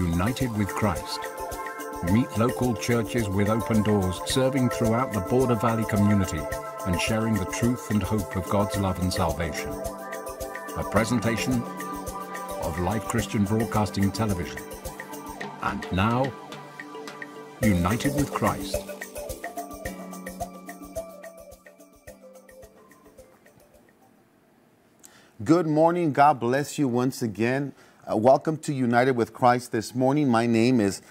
United with Christ. Meet local churches with open doors, serving throughout the Border Valley community and sharing the truth and hope of God's love and salvation. A presentation of Life Christian Broadcasting Television. And now, United with Christ. Good morning. God bless you once again. Welcome to United with Christ this morning. My name is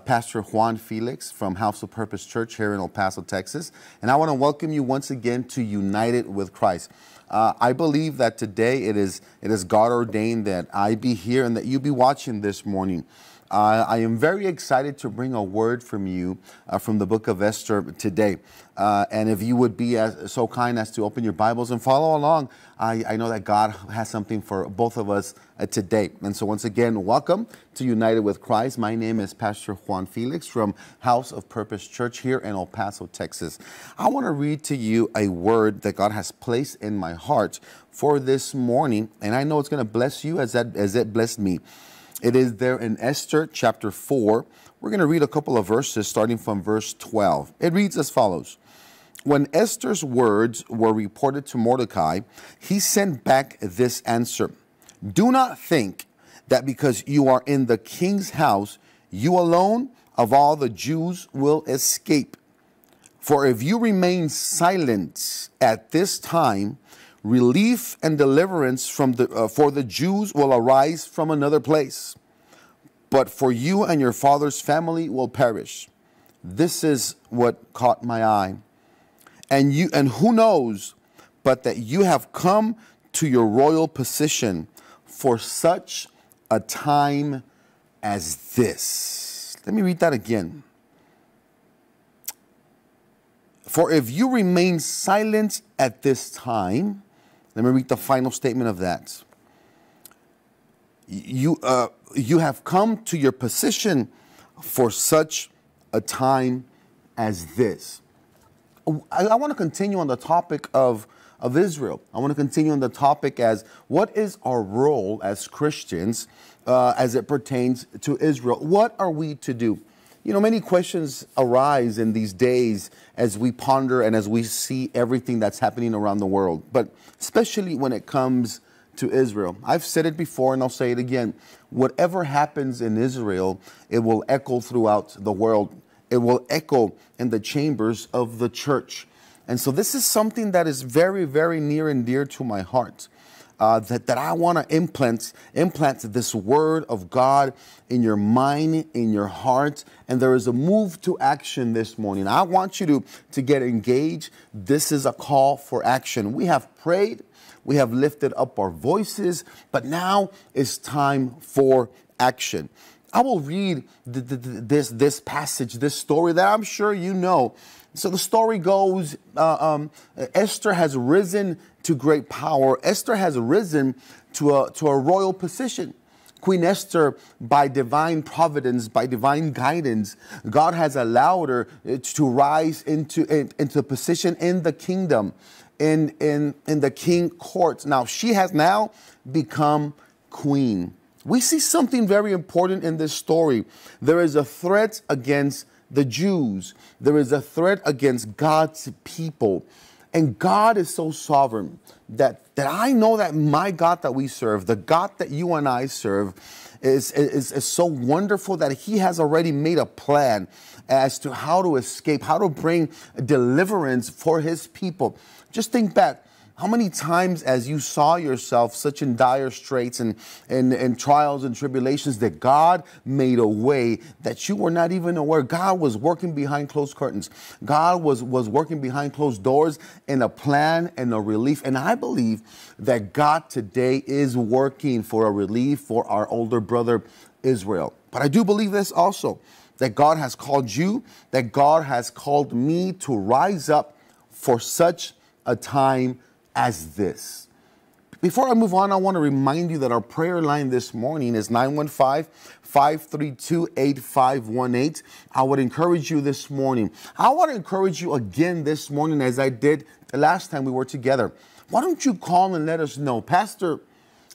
Pastor Juan Felix from House of Purpose Church here in El Paso, Texas. And I want to welcome you once again to United with Christ. I believe that today it is God ordained that I be here and that you be watching this morning. I am very excited to bring a word from you from the book of Esther today. And if you would be so kind as to open your Bibles and follow along, I know that God has something for both of us today. And so once again, welcome to United with Christ. My name is Pastor Juan Felix from House of Purpose Church here in El Paso, Texas. I want to read to you a word that God has placed in my heart for this morning. And I know it's going to bless you as it blessed me. It is there in Esther chapter 4. We're going to read a couple of verses starting from verse 12. It reads as follows. When Esther's words were reported to Mordecai, he sent back this answer. Do not think that because you are in the king's house, you alone of all the Jews will escape. For if you remain silent at this time, relief and deliverance for the Jews will arise from another place. But for you and your father's family will perish. This is what caught my eye. And who knows but that you have come to your royal position for such a time as this. Let me read that again. For if you remain silent at this time, let me read the final statement of that. You have come to your position for such a time as this. I want to continue on the topic of Israel. I want to continue on the topic as what is our role as Christians as it pertains to Israel? What are we to do? You know, many questions arise in these days as we ponder and as we see everything that's happening around the world, but especially when it comes to Israel. I've said it before and I'll say it again. Whatever happens in Israel, it will echo throughout the world. It will echo in the chambers of the church. And so this is something that is very, very near and dear to my heart. That I want to implant this word of God in your mind, in your heart. And there is a move to action this morning. I want you to get engaged. This is a call for action. We have prayed. We have lifted up our voices. But now it's time for action. I will read this passage, this story that I'm sure you know. So the story goes, Esther has risen to great power. Esther has risen to a royal position. Queen Esther, by divine providence, by divine guidance, God has allowed her to rise into position in the kingdom, in the king courts. Now, she has now become queen. We see something very important in this story. There is a threat against the Jews. There is a threat against God's people. And God is so sovereign that I know that my God that we serve, the God that you and I serve, is so wonderful that he has already made a plan as to how to escape, how to bring deliverance for his people. Just think back. How many times as you saw yourself such in dire straits and trials and tribulations that God made a way that you were not even aware. God was working behind closed curtains. God was working behind closed doors in a plan and a relief. And I believe that God today is working for a relief for our older brother Israel. But I do believe this also, that God has called you, that God has called me to rise up for such a time as this. Before I move on, I want to remind you that our prayer line this morning is 915-532-8518. I would encourage you this morning. I want to encourage you again this morning as I did the last time we were together. Why don't you call and let us know, Pastor,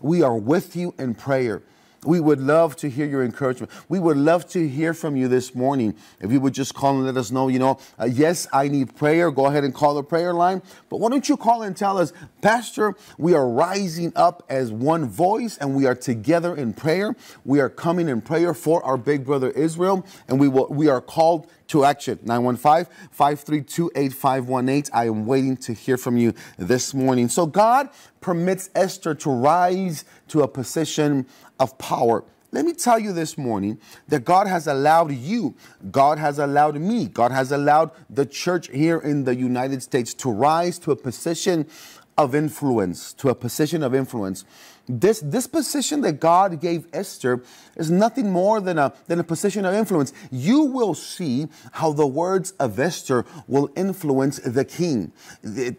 we are with you in prayer. We would love to hear your encouragement. We would love to hear from you this morning. If you would just call and let us know, yes, I need prayer. Go ahead and call the prayer line. But why don't you call and tell us, Pastor, we are rising up as one voice and we are together in prayer. We are coming in prayer for our big brother Israel, and we are called to action. 915-532-8518. I am waiting to hear from you this morning. So God permits Esther to rise to a position of power. Let me tell you this morning that God has allowed you, God has allowed me, God has allowed the church here in the United States to rise to a position of influence, This position that God gave Esther is nothing more than a position of influence. You will see how the words of Esther will influence the king. They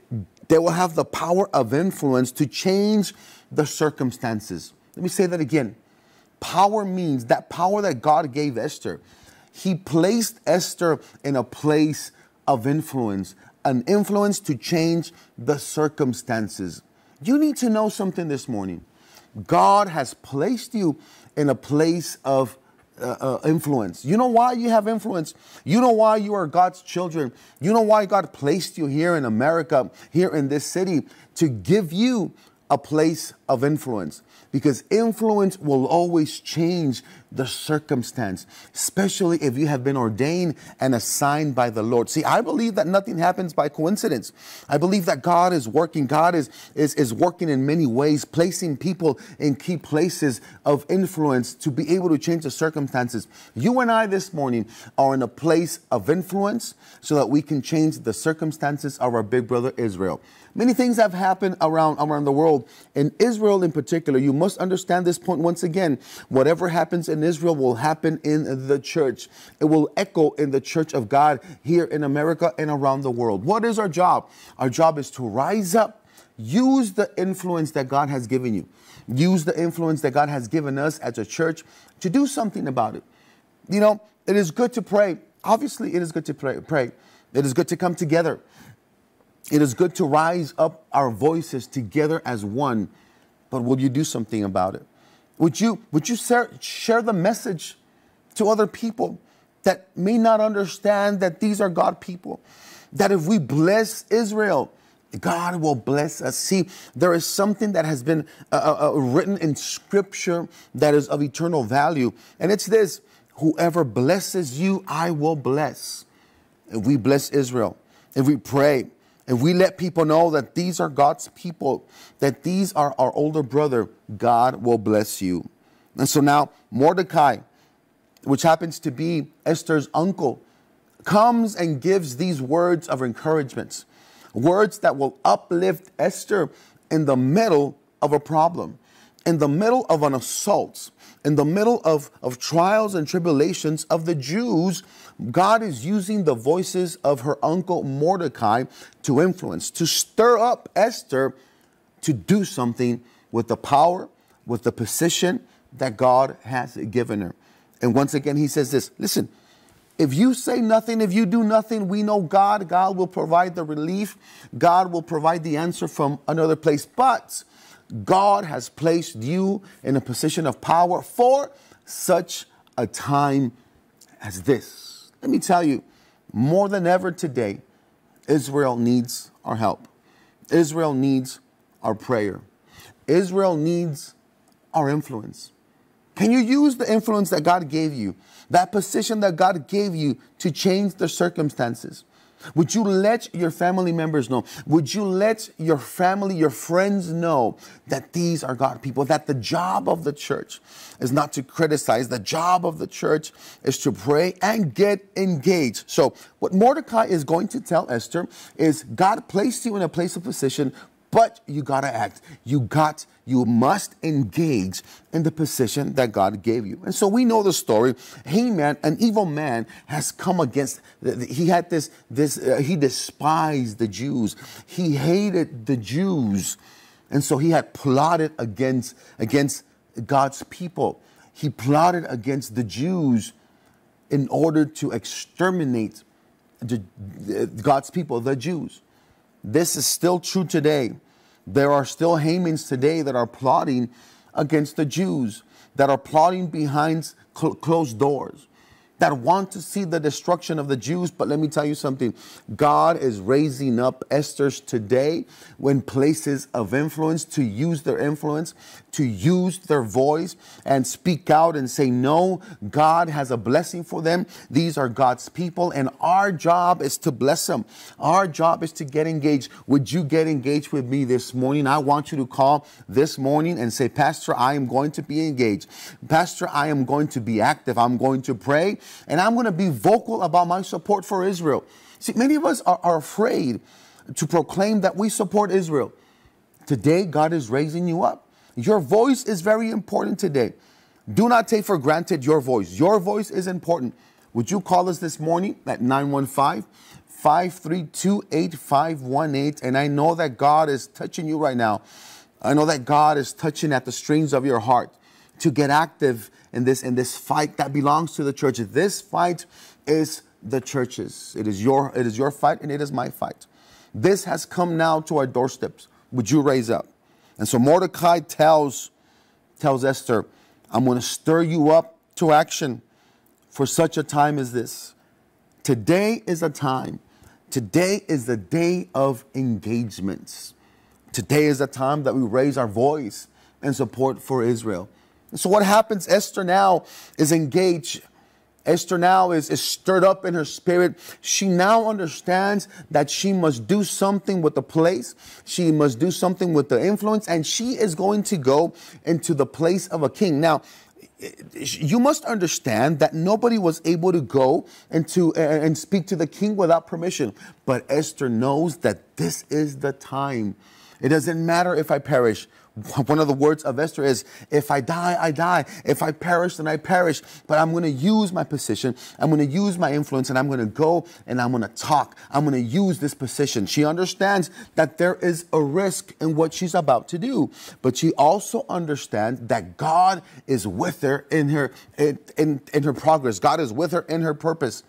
will have the power of influence to change the circumstances. Let me say that again. Power means that power that God gave Esther. He placed Esther in a place of influence, an influence to change the circumstances. You need to know something this morning. God has placed you in a place of influence. You know why you have influence? You know why you are God's children? You know why God placed you here in America, here in this city, to give you a place of influence? Because influence will always change the circumstance, especially if you have been ordained and assigned by the Lord. See, I believe that nothing happens by coincidence. I believe that God is working. God is working in many ways, placing people in key places of influence to be able to change the circumstances. You and I this morning are in a place of influence so that we can change the circumstances of our big brother Israel. Many things have happened around the world. In Israel in particular, you must understand this point once again. Whatever happens in Israel will happen in the church. It will echo in the church of God here in America and around the world. What is our job? Our job is to rise up, use the influence that God has given you. Use the influence that God has given us as a church to do something about it. It is good to pray. Obviously, it is good to pray. It is good to come together. It is good to rise up our voices together as one, but will you do something about it? Would you share the message to other people that may not understand that these are God people? That if we bless Israel, God will bless us. See, there is something that has been written in Scripture that is of eternal value, and it's this: whoever blesses you, I will bless. If we bless Israel, if we pray, if we let people know that these are God's people, that these are our older brother, God will bless you. And so now Mordecai, which happens to be Esther's uncle, comes and gives these words of encouragement, words that will uplift Esther in the middle of a problem, in the middle of an assault, in the middle of trials and tribulations of the Jews. God is using the voices of her uncle Mordecai to influence, to stir up Esther to do something with the power, with the position that God has given her. And once again, he says this: listen, if you say nothing, if you do nothing, we know God will provide the relief. God will provide the answer from another place. But God has placed you in a position of power for such a time as this. Let me tell you, more than ever today, Israel needs our help. Israel needs our prayer. Israel needs our influence. Can you use the influence that God gave you, that position that God gave you, to change the circumstances? Would you let your family members know? Would you let your family, your friends know that these are God people, that the job of the church is not to criticize. The job of the church is to pray and get engaged. So what Mordecai is going to tell Esther is God placed you in a place of position, but you got to act. You must engage in the position that God gave you. And so we know the story. Haman, an evil man, has come against, he despised the Jews. He hated the Jews. And so he had plotted against God's people. He plotted against the Jews in order to exterminate God's people, the Jews. This is still true today. There are still Hamans today that are plotting against the Jews. that are plotting behind closed doors, that want to see the destruction of the Jews. But let me tell you something. God is raising up Esther's today in places of influence to use their influence, to use their voice and speak out and say, no, God has a blessing for them. These are God's people, and our job is to bless them. Our job is to get engaged. Would you get engaged with me this morning? I want you to call this morning and say, Pastor, I am going to be engaged. Pastor, I am going to be active. I'm going to pray, and I'm going to be vocal about my support for Israel. See, many of us are afraid to proclaim that we support Israel. Today, God is raising you up. Your voice is very important today. Do not take for granted your voice. Your voice is important. Would you call us this morning at 915-532-8518? And I know that God is touching you right now. I know that God is touching at the strings of your heart to get active in this fight that belongs to the church. This fight is the church's. It is your fight, and it is my fight. This has come now to our doorsteps. Would you raise up? And so Mordecai tells Esther, I'm going to stir you up to action for such a time as this. Today is a time. Today is the day of engagements. Today is a time that we raise our voice in support for Israel. And so what happens? Esther now is engaged. Esther now is stirred up in her spirit. She now understands that she must do something with the place. She must do something with the influence, and she is going to go into the place of a king. Now, you must understand that nobody was able to go and speak to the king without permission. But Esther knows that this is the time. It doesn't matter if I perish. One of the words of Esther is, if I die, I die. If I perish, then I perish. But I'm going to use my position. I'm going to use my influence, and I'm going to go and I'm going to talk. I'm going to use this position. She understands that there is a risk in what she's about to do. But she also understands that God is with her in her progress. God is with her in her purpose.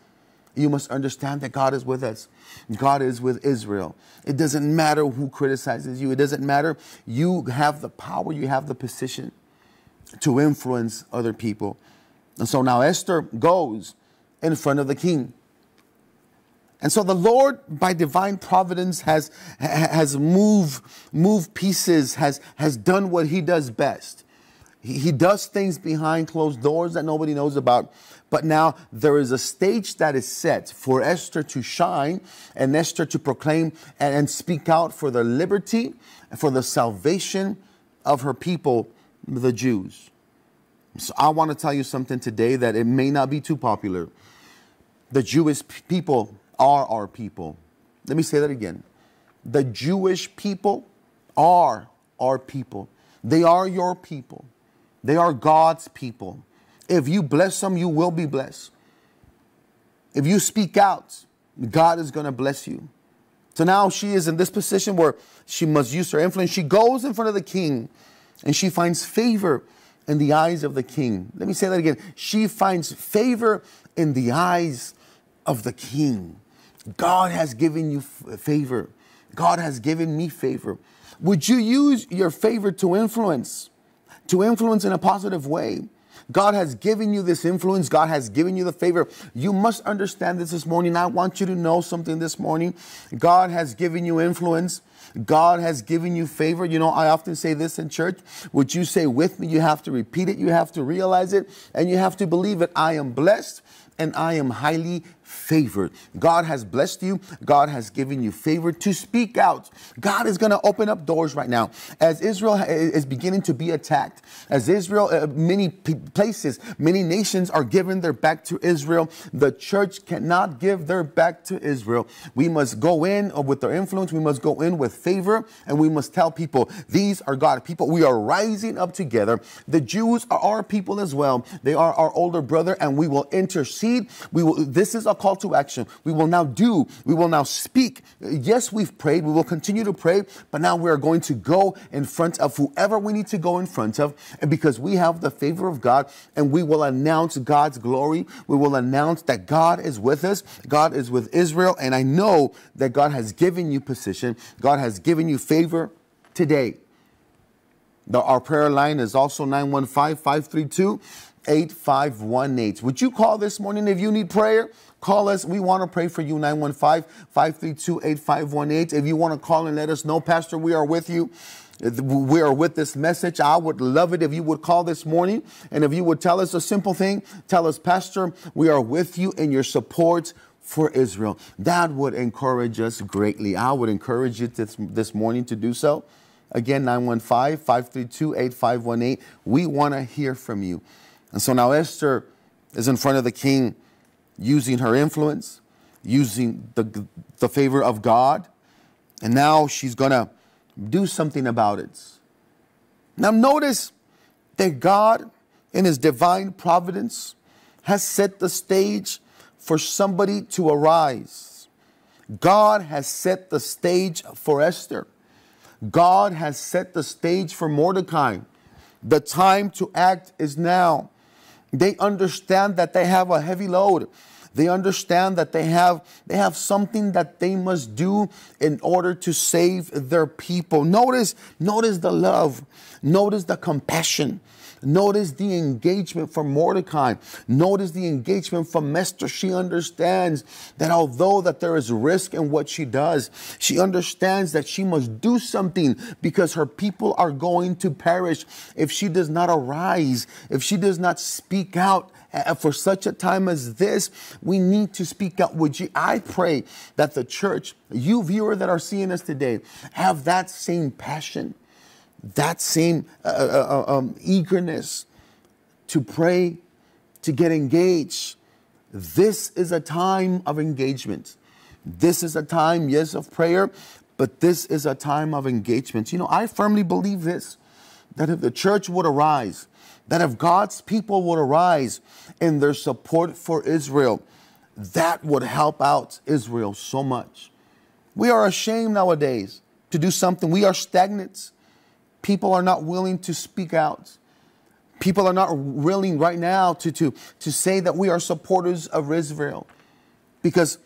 You must understand that God is with us. God is with Israel. It doesn't matter who criticizes you. It doesn't matter. You have the power. You have the position to influence other people. And so now Esther goes in front of the king. And so the Lord, by divine providence, has moved pieces, has done what he does best. He does things behind closed doors that nobody knows about. But now there is a stage that is set for Esther to shine and Esther to proclaim and speak out for the liberty and for the salvation of her people, the Jews. So I want to tell you something today that it may not be too popular. The Jewish people are our people. Let me say that again. The Jewish people are our people. They are your people. They are God's people. If you bless them, you will be blessed. If you speak out, God is going to bless you. So now she is in this position where she must use her influence. She goes in front of the king and she finds favor in the eyes of the king. Let me say that again. She finds favor in the eyes of the king. God has given you favor. God has given me favor. Would you use your favor to influence in a positive way? God has given you this influence. God has given you the favor. You must understand this morning. I want you to know something this morning. God has given you influence. God has given you favor. You know, I often say this in church. Would you say with me? You have to repeat it. You have to realize it. And you have to believe it. I am blessed and I am highly favored. God has blessed you. God has given you favor to speak out. God is going to open up doors right now. As Israel is beginning to be attacked, as Israel, many places, many nations are giving their back to Israel. The church cannot give their back to Israel. We must go in with our influence. We must go in with favor, and we must tell people, these are God's people. We are rising up together. The Jews are our people as well. They are our older brother, and we will intercede. This is a call to action. We will now speak. Yes, we've prayed. We will continue to pray, but now we are going to go in front of whoever we need to go in front of, and because we have the favor of God, and we will announce God's glory. We will announce that God is with us. God is with Israel, and I know that God has given you position. God has given you favor today. Our prayer line is also 915-532-8518. Would you call this morning if you need prayer? Call us. We want to pray for you, 915-532-8518. If you want to call and let us know, Pastor, we are with you. We are with this message. I would love it if you would call this morning. And if you would tell us a simple thing, tell us, Pastor, we are with you in your support for Israel. That would encourage us greatly. I would encourage you this morning to do so. Again, 915-532-8518. We want to hear from you. And so now Esther is in front of the king, using her influence, using the favor of God. And now she's going to do something about it. Now notice that God, in his divine providence, has set the stage for somebody to arise. God has set the stage for Esther. God has set the stage for Mordecai. The time to act is now. They understand that they have a heavy load. They understand that they have something that they must do in order to save their people. Notice the love. Notice the compassion. Notice the engagement from Mordecai. Notice the engagement from Esther. She understands that although that there is risk in what she does, she understands that she must do something because her people are going to perish if she does not arise, if she does not speak out. For such a time as this, we need to speak out. I pray that the church, you viewer that are seeing us today, have that same passion, that same eagerness to pray, to get engaged. This is a time of engagement. This is a time, yes, of prayer, but this is a time of engagement. You know, I firmly believe this, that if the church would arise, that if God's people would arise in their support for Israel, that would help out Israel so much. We are ashamed nowadays to do something. We are stagnant. People are not willing to speak out. People are not willing right now to say that we are supporters of Israel because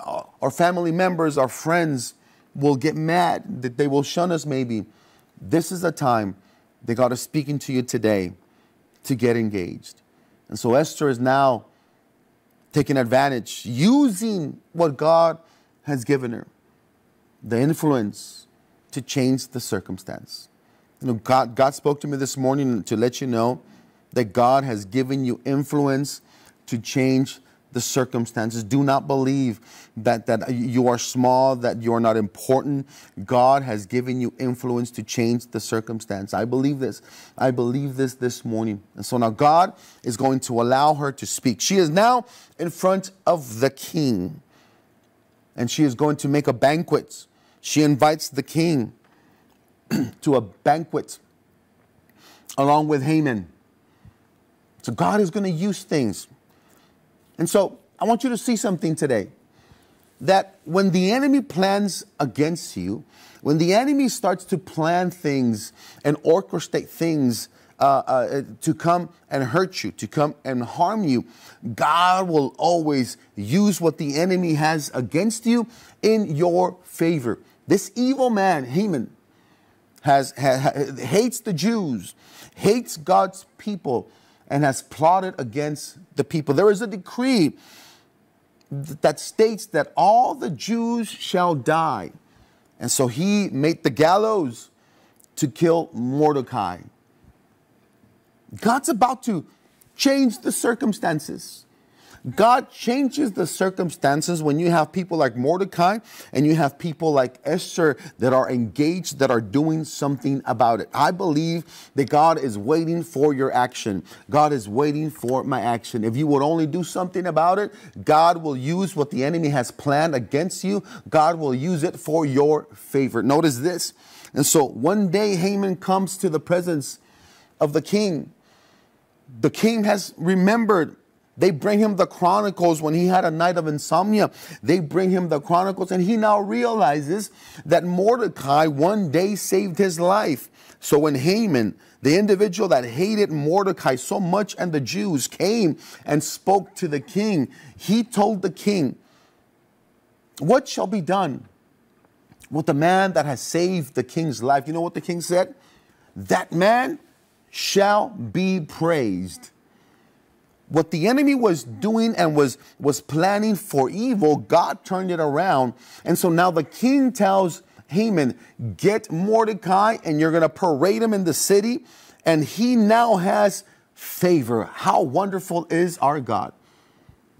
our family members, our friends will get mad, that they will shun us maybe. This is a time that God is speaking to you today to get engaged. And so Esther is now taking advantage, using what God has given her, the influence to change the circumstance. You know, God spoke to me this morning to let you know that God has given you influence to change the circumstances. Do not believe that you are small, that you are not important. God has given you influence to change the circumstance. I believe this. I believe this morning. And so now God is going to allow her to speak. She is now in front of the king, and she is going to make a banquet. She invites the king to a banquet along with Haman. So God is going to use things. And so I want you to see something today, that when the enemy plans against you, when the enemy starts to plan things and orchestrate things to come and hurt you, to come and harm you, God will always use what the enemy has against you in your favor. This evil man, Haman, hates the Jews, hates God's people, and has plotted against the people. There is a decree that states that all the Jews shall die. And so he made the gallows to kill Mordecai. God's about to change the circumstances. God changes the circumstances when you have people like Mordecai and you have people like Esther that are engaged, that are doing something about it. I believe that God is waiting for your action. God is waiting for my action. If you would only do something about it, God will use what the enemy has planned against you. God will use it for your favor. Notice this. And so one day Haman comes to the presence of the king. The king has remembered. They bring him the chronicles when he had a night of insomnia. They bring him the chronicles, and he now realizes that Mordecai one day saved his life. So when Haman, the individual that hated Mordecai so much, and the Jews came and spoke to the king, he told the king, "What shall be done with the man that has saved the king's life?" You know what the king said? that man shall be praised. What the enemy was doing and was planning for evil, God turned it around. And so now the king tells Haman, get Mordecai and you're going to parade him in the city. And he now has favor. How wonderful is our God?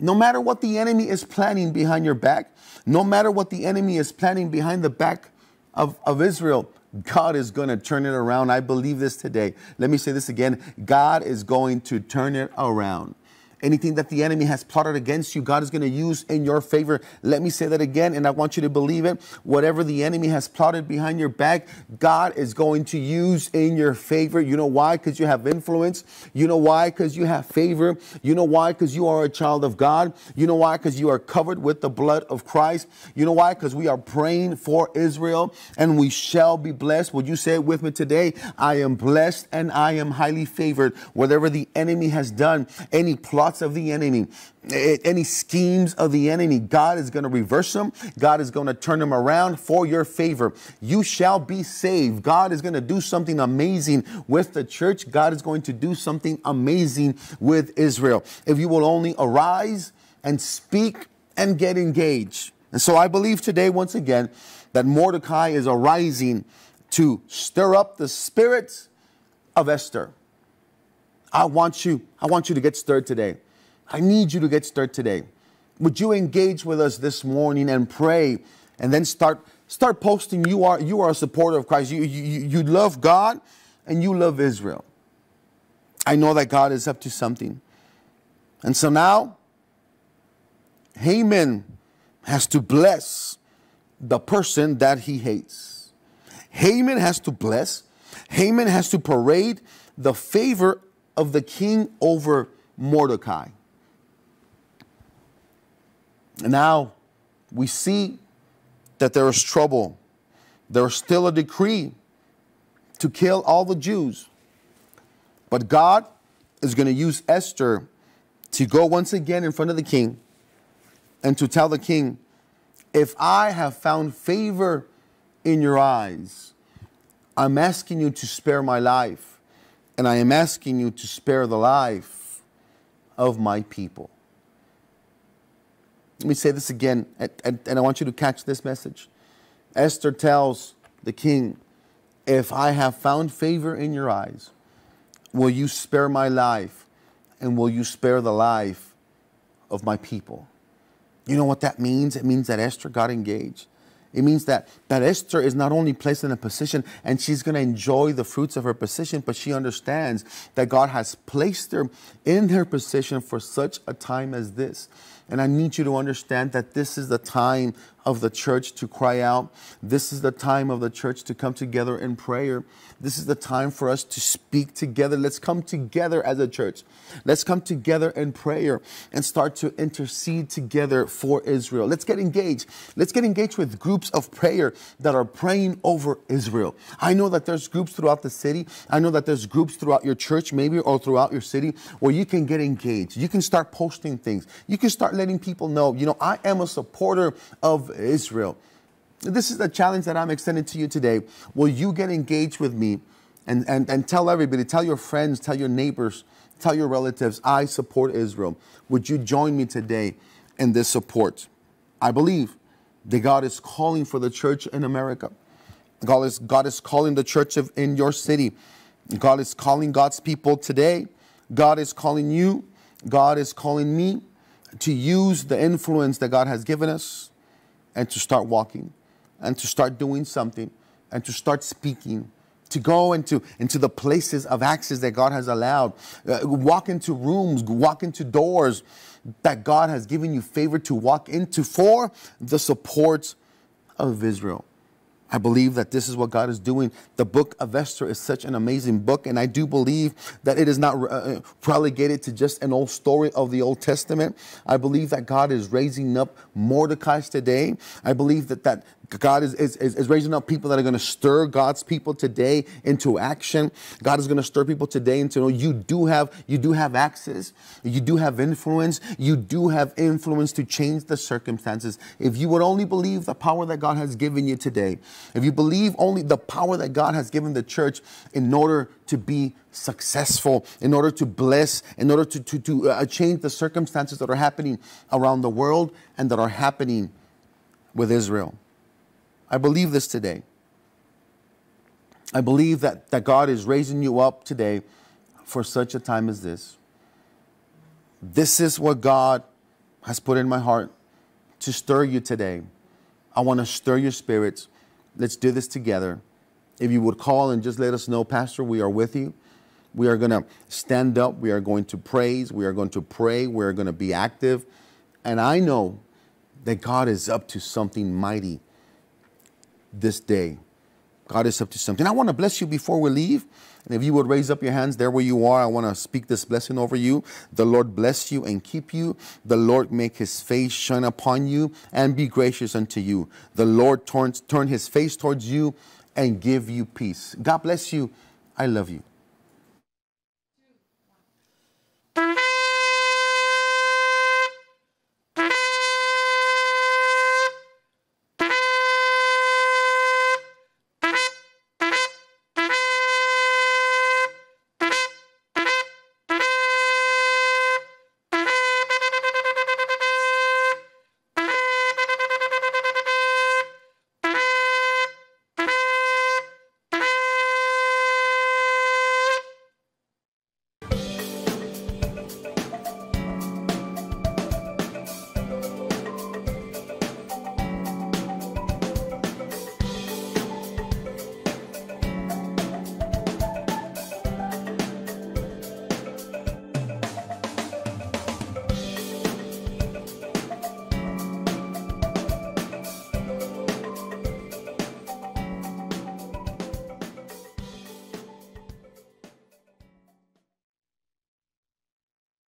No matter what the enemy is planning behind your back, no matter what the enemy is planning behind the back of Israel, God is going to turn it around. I believe this today. Let me say this again. God is going to turn it around. Anything that the enemy has plotted against you, God is going to use in your favor. Let me say that again, and I want you to believe it. Whatever the enemy has plotted behind your back, God is going to use in your favor. You know why? Because you have influence. You know why? Because you have favor. You know why? Because you are a child of God. You know why? Because you are covered with the blood of Christ. You know why? Because we are praying for Israel, and we shall be blessed. Would you say it with me today? I am blessed and I am highly favored. Whatever the enemy has done, any plot of the enemy, any schemes of the enemy, God is going to reverse them. God is going to turn them around for your favor. You shall be saved. God is going to do something amazing with the church. God is going to do something amazing with Israel. If you will only arise and speak and get engaged. And so I believe today, once again, that Mordecai is arising to stir up the spirit of Esther. I want you to get stirred today. I need you to get stirred today. Would you engage with us this morning and pray, and then start posting? You are a supporter of Christ. You love God and you love Israel. I know that God is up to something. And so now Haman has to bless the person that he hates. Haman has to bless. Haman has to parade the favor of the king over Mordecai. And now we see that there is trouble. There is still a decree to kill all the Jews. But God is going to use Esther to go once again in front of the king and to tell the king, if I have found favor in your eyes, I'm asking you to spare my life. And I am asking you to spare the life of my people. Let me say this again, and I want you to catch this message. Esther tells the king, if I have found favor in your eyes, will you spare my life, and will you spare the life of my people? You know what that means? It means that Esther got engaged. It means that Esther is not only placed in a position and she's going to enjoy the fruits of her position, but she understands that God has placed her in her position for such a time as this. And I need you to understand that this is the time of the church to cry out. This is the time of the church to come together in prayer. This is the time for us to speak together. Let's come together as a church. Let's come together in prayer and start to intercede together for Israel. Let's get engaged. Let's get engaged with groups of prayer that are praying over Israel. I know that there's groups throughout the city. I know that there's groups throughout your church, maybe, or throughout your city, where you can get engaged. You can start posting things. You can start letting people know, I am a supporter of Israel. This is the challenge that I'm extending to you today. Will you get engaged with me and tell everybody, tell your friends, tell your neighbors, tell your relatives, I support Israel. Would you join me today in this support? I believe that God is calling for the church in America. God is calling the church in your city. God is calling God's people today. God is calling you. God is calling me to use the influence that God has given us and to start walking and to start doing something and to start speaking, to go into the places of access that God has allowed. Walk into rooms, walk into doors that God has given you favor to walk into for the support of Israel. I believe that this is what God is doing. The book of Esther is such an amazing book, and I do believe that it is not relegated to just an old story of the Old Testament. I believe that God is raising up Mordecai's today. I believe that God is raising up people that are going to stir God's people today into action. God is going to stir people today into you do have access. You do have influence. You do have influence to change the circumstances. If you would only believe the power that God has given you today, if you believe only the power that God has given the church in order to be successful, in order to bless, in order to change the circumstances that are happening around the world and that are happening with Israel. I believe this today. I believe that God is raising you up today for such a time as this. This is what God has put in my heart to stir you today. I want to stir your spirits. Let's do this together. If you would call and just let us know, Pastor, we are with you. We are going to stand up. We are going to praise. We are going to pray. We are going to be active. And I know that God is up to something mighty this day. God is up to something. I want to bless you before we leave. And if you would raise up your hands there where you are, I want to speak this blessing over you. The Lord bless you and keep you. The Lord make his face shine upon you and be gracious unto you. The Lord turn his face towards you and give you peace. God bless you. I love you.